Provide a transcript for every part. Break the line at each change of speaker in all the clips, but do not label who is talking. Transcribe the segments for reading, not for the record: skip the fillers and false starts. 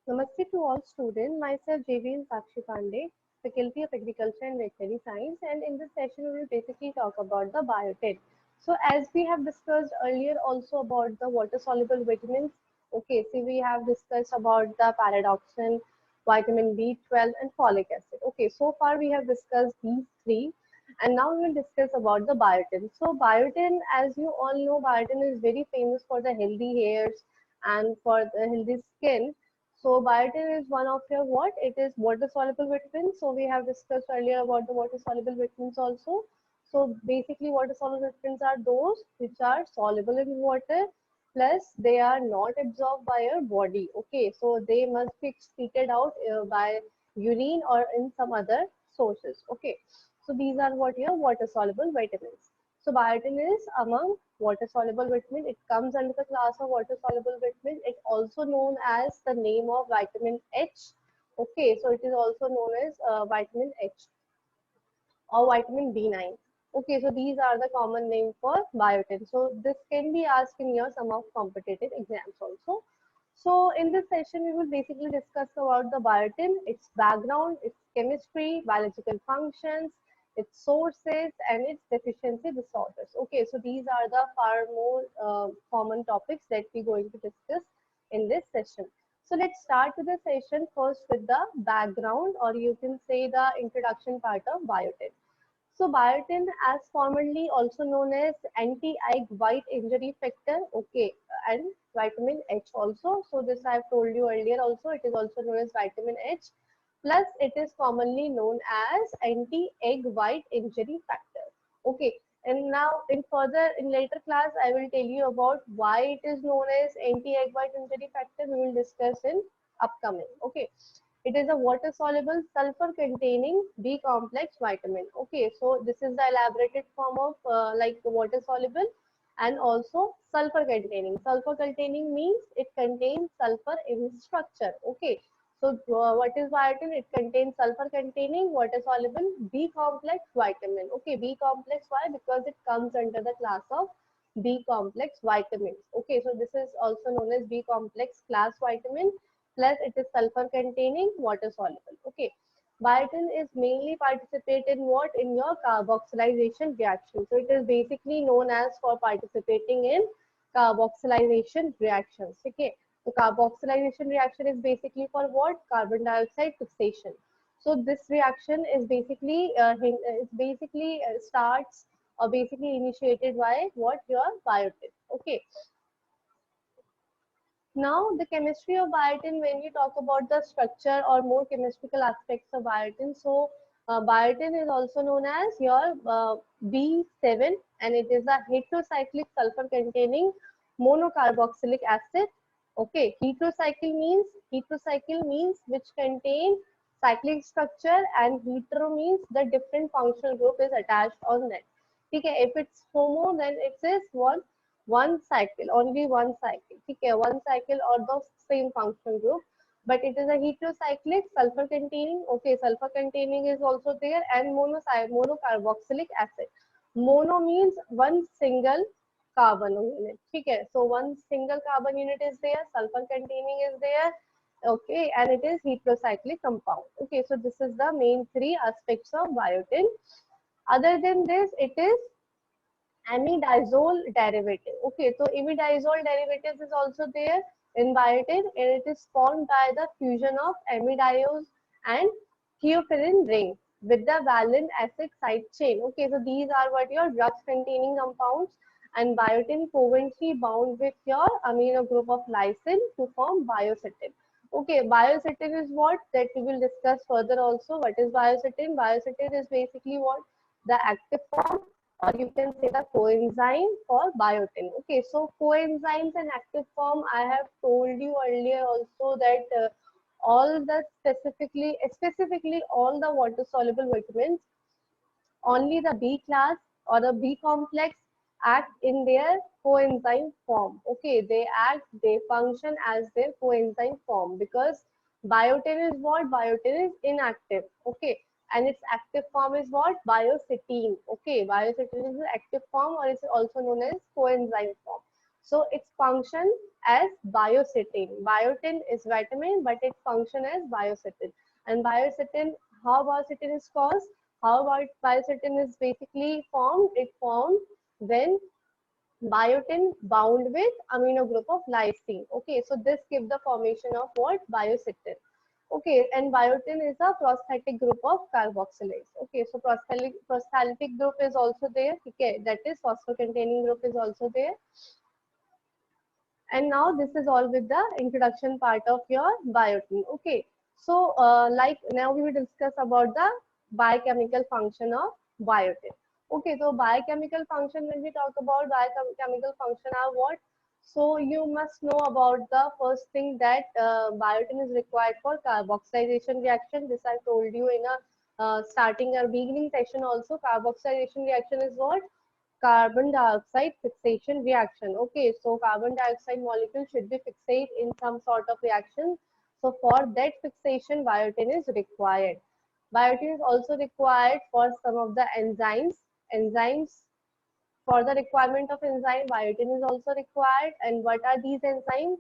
Namaste to all students. Myself JVN Sakshi Pandey, Faculty of Agriculture and Veterinary Science, and in this session we will basically talk about the biotin. So as we have discussed earlier also about the water soluble vitamins, okay, so we have discussed about the paradoxin, vitamin B12 and folic acid. Okay, so far we have discussed these three and now we will discuss about the biotin. So biotin, as you all know, biotin is very famous for the healthy hairs and for the healthy skin. So biotin is one of your what? It is water soluble vitamins. So we have discussed earlier about the water soluble vitamins also. So basically water soluble vitamins are those which are soluble in water plus they are not absorbed by your body. Okay, so they must be excreted out by urine or in some other sources. Okay, so these are what your water soluble vitamins. So biotin is among water soluble vitamin. It comes under the class of water soluble vitamin. It also known as the name of vitamin H. Okay, so it is also known as vitamin H or vitamin B9. Okay, so these are the common name for biotin. So this can be asked in your some of competitive exams also. So in this session, we will basically discuss about the biotin, its background, its chemistry, biological functions, its sources, and its deficiency disorders. Okay, so these are the far more common topics that we're going to discuss in this session. So let's start with the session first with the background, or you can say the introduction part of biotin. So biotin, as formerly also known as anti-egg white injury factor, okay, and vitamin H also. So this I have told you earlier also. It is also known as vitamin H. Plus, it is commonly known as anti-egg white injury factor. Okay, and now in later class, I will tell you about why it is known as anti-egg white injury factor. We will discuss in upcoming. Okay. It is a water soluble sulfur containing B complex vitamin. Okay, so this is the elaborated form of like water soluble and also sulfur containing. Sulfur containing means it contains sulfur in structure. Okay, so what is biotin? It contains sulfur containing water soluble B complex vitamin. Okay, B complex, why? Because it comes under the class of B complex vitamins. Okay, so this is also known as B complex class vitamin, plus it is sulfur containing water soluble. Okay, biotin is mainly participate in what? In your carboxylation reaction. So it is basically known as for participating in carboxylation reactions. Okay, so carboxylation reaction is basically for what? Carbon dioxide fixation. So this reaction is basically starts or basically initiated by what? Your biotin. Okay, now, the chemistry of biotin, when we talk about the structure or more chemical aspects of biotin, so biotin is also known as your B7 and it is a heterocyclic sulfur containing monocarboxylic acid. Okay, heterocycle means which contain cyclic structure and hetero means the different functional group is attached on that. Okay, if it's homo, then it says one cycle, only one cycle. Okay, one cycle or the same function group, but it is a heterocyclic sulfur containing. Okay, sulfur containing is also there and monocarboxylic acid. Mono means one single carbon unit. Okay, so one single carbon unit is there, sulfur containing is there. Okay, and it is heterocyclic compound. Okay, so this is the main three aspects of biotin. Other than this, it is amidazole derivative. Okay, so imidazole derivatives is also there in biotin and it is formed by the fusion of amidiose and theophylline ring with the valent acid side chain. Okay, so these are what your drugs containing compounds and biotin covalently bound with your amino group of lysine to form biocetin. Okay, biocetin is what that we will discuss further also. What is biocetin? Biocetin is basically what? The active form or you can say the coenzyme for biotin. Okay, so coenzymes and active form, I have told you earlier also that all the specifically all the water soluble vitamins, only the B class or the B complex act in their coenzyme form. Okay, they function as their coenzyme form because biotin is what? Biotin is inactive. Okay, and its active form is what? Biocetin. Okay, biocetin is the active form or it's also known as coenzyme form. So its function as biotin. Biotin is vitamin, but it function as biotin. And biotin, how biotin is caused? How biotin is basically formed? It formed when biotin bound with amino group of lysine. Okay, so this gives the formation of what? Biotin. Okay, and biotin is a prosthetic group of carboxylase. Okay, so prosthetic group is also there. Okay, that is phosphor-containing group is also there. And now this is all with the introduction part of your biotin. Okay, so like now we will discuss about the biochemical function of biotin. Okay, so biochemical function, when we talk about biochemical function are what? So you must know about the first thing that biotin is required for carboxylation reaction. This I told you in a starting or beginning session also. Carboxylation reaction is what? Carbon dioxide fixation reaction. Okay, so carbon dioxide molecule should be fixated in some sort of reaction. So for that fixation, biotin is required. Biotin is also required for some of the enzymes. Enzymes, for the requirement of enzyme, biotin is also required. And what are these enzymes?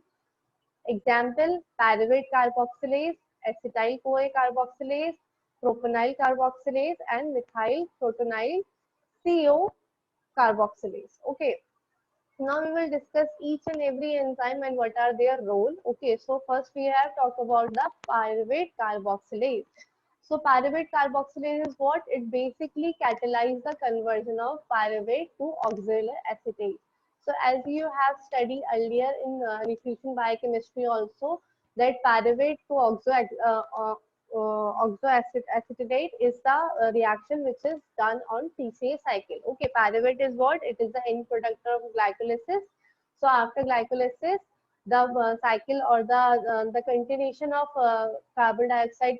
Example, pyruvate carboxylase, acetyl-CoA carboxylase, propanil carboxylase, and methyl protonyl CO carboxylase. Okay, now we will discuss each and every enzyme and what are their role. Okay, so first we have talked about the pyruvate carboxylase. So pyruvate carboxylase is what? It basically catalyzes the conversion of pyruvate to oxaloacetate. So as you have studied earlier in nutrition biochemistry also, that pyruvate to oxaloacetate is the reaction which is done on TCA cycle. Okay, pyruvate is what? It is the end product of glycolysis. So after glycolysis, the cycle or the continuation of carbon dioxide,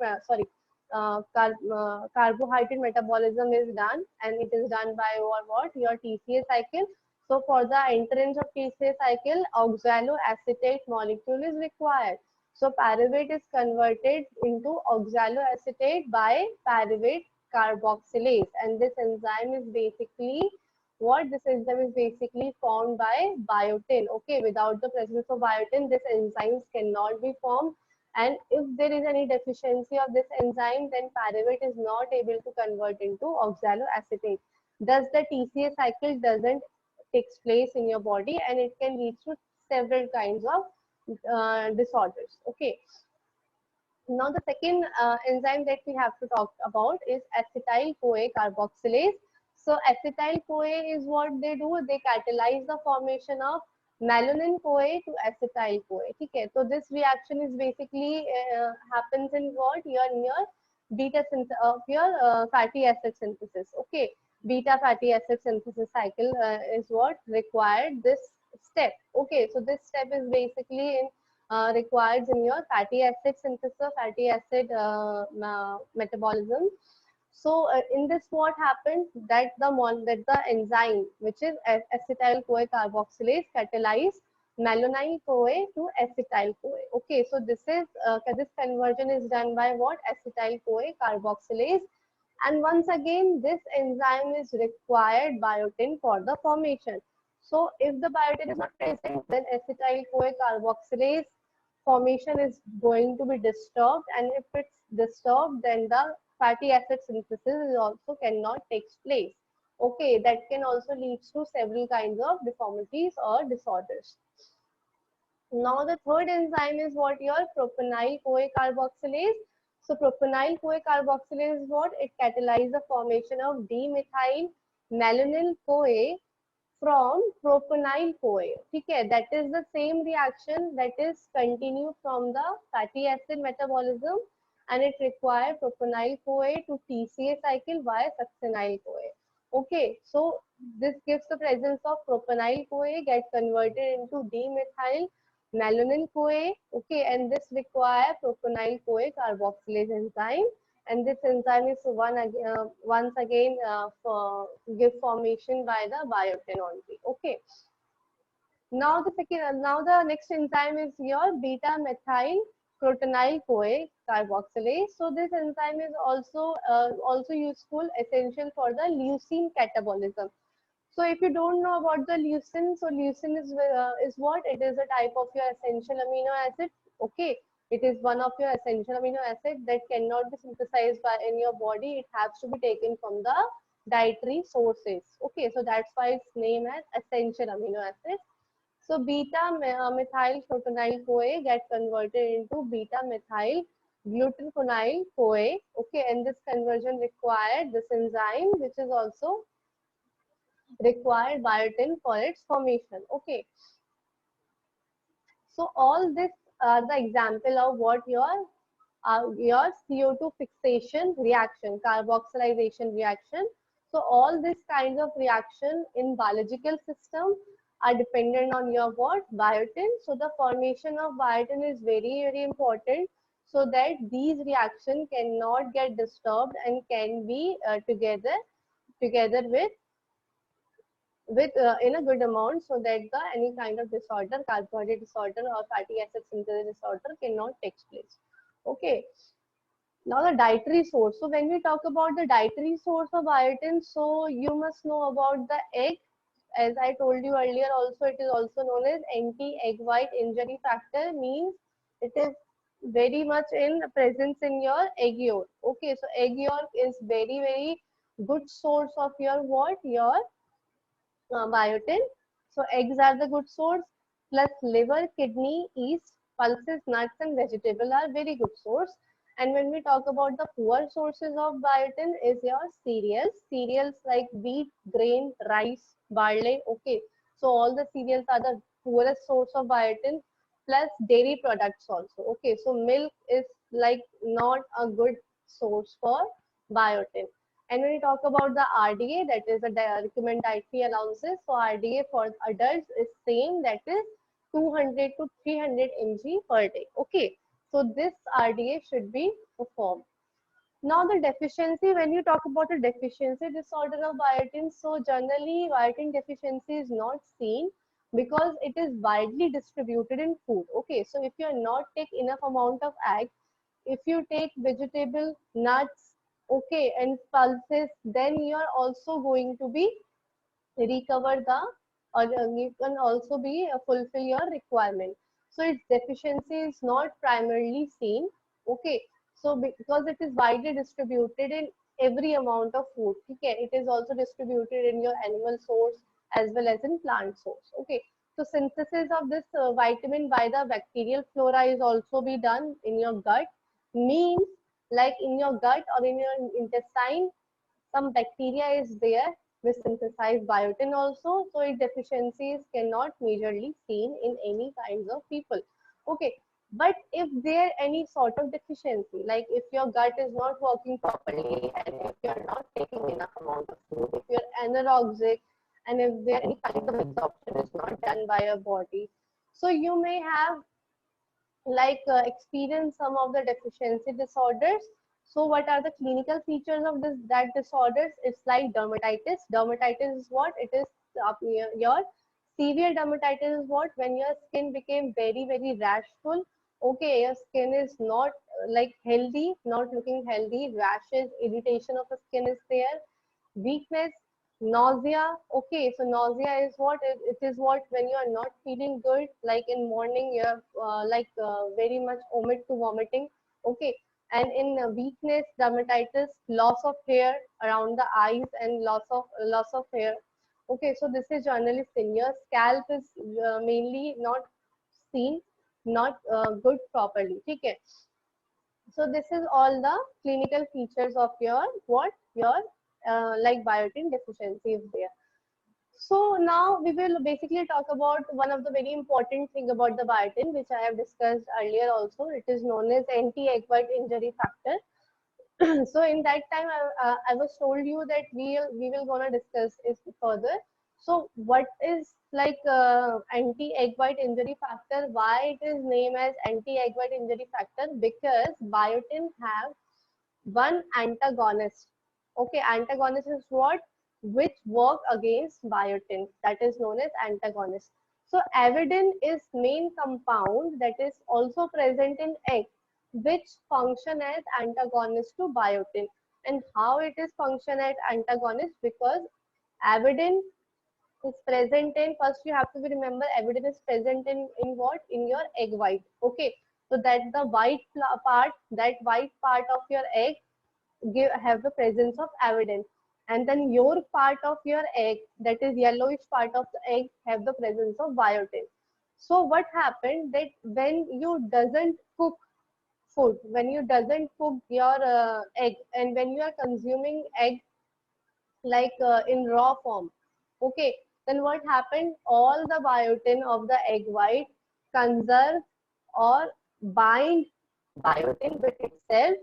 carbohydrate metabolism is done, and it is done by what? Your TCA cycle. So for the entrance of TCA cycle, oxaloacetate molecule is required. So pyruvate is converted into oxaloacetate by pyruvate carboxylase, and this enzyme is basically what? This enzyme is basically formed by biotin. Okay, without the presence of biotin, this enzymes cannot be formed. And if there is any deficiency of this enzyme, then pyruvate is not able to convert into oxaloacetate. Thus, the TCA cycle doesn't takes place in your body, and it can lead to several kinds of disorders. Okay. Now the second enzyme that we have to talk about is acetyl-CoA carboxylase. So acetyl-CoA is what they do. They catalyze the formation of malonyl-CoA to acetyl-CoA. Okay. So this reaction is basically happens in what? Your beta of your fatty acid synthesis. Okay. Beta fatty acid synthesis cycle is what required this step. Okay. So this step is basically in required in your fatty acid synthesis, fatty acid metabolism. So in this, what happened that the enzyme which is acetyl-CoA carboxylase catalyze malonyl CoA to acetyl CoA. Okay, so this conversion is done by what? Acetyl CoA carboxylase. And once again, this enzyme is required biotin for the formation. So if the biotin is not present, then acetyl CoA carboxylase formation is going to be disturbed, and if it's disturbed, then the fatty acid synthesis also cannot take place. Okay, that can also lead to several kinds of deformities or disorders. Now the third enzyme is what? Your propanil CoA carboxylase. So propanil CoA carboxylase is what? It catalyzes the formation of dimethyl malonyl CoA from propanil CoA. Okay, that is the same reaction that is continued from the fatty acid metabolism, and it requires propanil CoA to TCA cycle via succinyl CoA. Okay, so this gives the presence of propanil CoA get converted into dimethyl malonyl CoA. Okay, and this require propanil CoA carboxylase enzyme, and this enzyme is once again give formation by the biotin only. Okay. Now the next enzyme is your beta methyl protonyl CoA carboxylase. So this enzyme is also useful, essential for the leucine catabolism. So if you don't know about the leucine, so leucine is what? It is a type of your essential amino acid. Okay, it is one of your essential amino acid that cannot be synthesized by in your body. It has to be taken from the dietary sources. Okay, so that's why it's named as essential amino acid. So beta methyl glutonyl CoA get converted into beta methyl glutathione CoA. Okay, and this conversion required this enzyme, which is also required biotin for its formation. Okay, so all this are the example of what your CO2 fixation reaction, carboxylation reaction. So all these kinds of reaction in biological system are dependent on your what? Biotin. So the formation of biotin is very important so that these reaction cannot get disturbed and can be together with in a good amount so that the any kind of disorder, carbohydrate disorder or fatty acid synthesis disorder cannot take place. Okay, now the dietary source. So when we talk about the dietary source of biotin, so you must know about the egg. As I told you earlier, also it is also known as anti-egg white injury factor. Means it is very much in presence in your egg yolk. Okay, so egg yolk is very good source of your what? Your biotin. So eggs are the good source, plus liver, kidney, yeast, pulses, nuts and vegetable are very good source. And when we talk about the poor sources of biotin is your cereals like wheat, grain, rice, barley. Okay, so all the cereals are the poorest source of biotin, plus dairy products also. Okay, so milk is like not a good source for biotin. And when we talk about the RDA, that is the recommended dietary allowances. So RDA for adults is same, that is 200 to 300 mg per day. Okay, so this RDA should be performed. Now the deficiency, when you talk about a deficiency disorder of biotin, so generally biotin deficiency is not seen because it is widely distributed in food. Okay, so if you are not take enough amount of egg, if you take vegetable, nuts, okay, and pulses, then you are also going to be recover the or you can also be fulfill your requirement. So its deficiency is not primarily seen. Okay, so because it is widely distributed in every amount of food. Okay, it is also distributed in your animal source as well as in plant source. Okay, so synthesis of this vitamin by the bacterial flora is also be done in your gut. Means like in your gut or in your intestine, some bacteria is there which synthesize biotin also, so its deficiencies cannot majorly seen in any kinds of people. Okay, but if there any sort of deficiency, like if your gut is not working properly and if you are not taking enough amount of food, if you are anorexic and if there any kind of absorption is not done by your body, so you may have like experience some of the deficiency disorders. So what are the clinical features of this that disorders? It's like dermatitis. Dermatitis is what? It is your severe dermatitis is what? When your skin became very rashful. Okay, your skin is not like healthy, not looking healthy. Rashes, irritation of the skin is there. Weakness, nausea. Okay, so nausea is what? It is what when you are not feeling good, like in morning you are very much omit to vomiting. Okay, and in weakness, dermatitis, loss of hair around the eyes and loss of hair. Okay, so this is generally seen. Your scalp is mainly not seen, not good properly. Okay, so this is all the clinical features of your what your like biotin deficiency is there. So now we will basically talk about one of the very important thing about the biotin, which I have discussed earlier also. It is known as anti-egg white injury factor. So in that time I was told you that we will gonna discuss it further. So what is like anti-egg white injury factor? Why it is named as anti-egg white injury factor? Because biotin have one antagonist. Okay, antagonist is what? Which work against biotin. That is known as antagonist. So avidin is main compound that is also present in egg, which function as antagonist to biotin. And how it is function as antagonist? Because avidin is present in, first you have to be remember avidin is present in what? In your egg white. Okay. So that the white part of your egg have the presence of avidin. And then your part of your egg, that is yellowish part of the egg, have the presence of biotin. So what happened that when you doesn't cook food, when you doesn't cook your egg, and when you are consuming egg like in raw form, okay, then what happened? All the biotin of the egg white conserve or bind biotin with itself.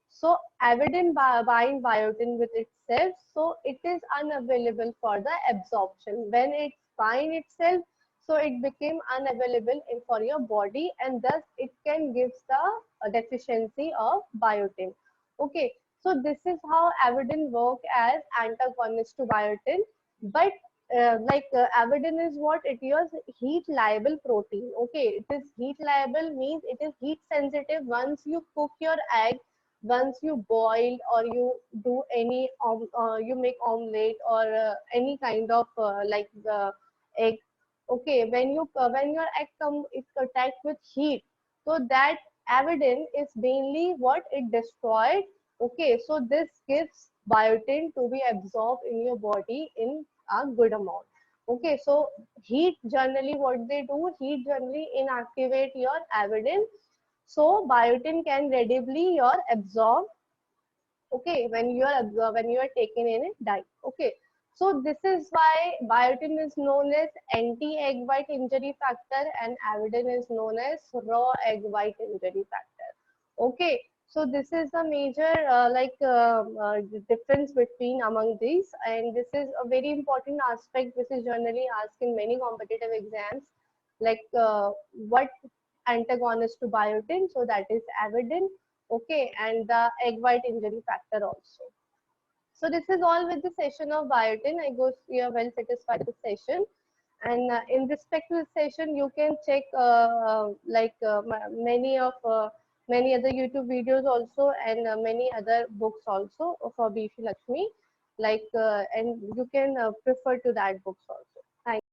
So avidin bind biotin with itself, so it is unavailable for the absorption. When it bind itself, so it became unavailable for your body, and thus it can give the deficiency of biotin. Okay, so this is how avidin work as antagonist to biotin. But avidin is what? It is heat liable protein. Okay, it is heat liable means it is heat sensitive. Once you cook your egg, once you boil or you do any you make omelette or any kind of egg. Okay, when your egg come is attacked with heat, so that avidin is mainly what it destroyed. Okay, so this gives biotin to be absorbed in your body in a good amount. Okay, so heat generally what they do, heat generally inactivate your avidin, so biotin can readily your absorb. Okay, when you are taken in a diet. Okay, so this is why biotin is known as anti-egg white injury factor and avidin is known as raw egg white injury factor. Okay, so this is the major difference between among these, and this is a very important aspect which is generally asked in many competitive exams, like what antagonist to biotin, so that is avidin. Okay, and the egg white injury factor also. So this is all with the session of biotin. I guess you are well satisfied with the session. And in respect to the session, you can check many other YouTube videos also, and many other books also for Bishi Lakshmi. And you can prefer to that books also. Thank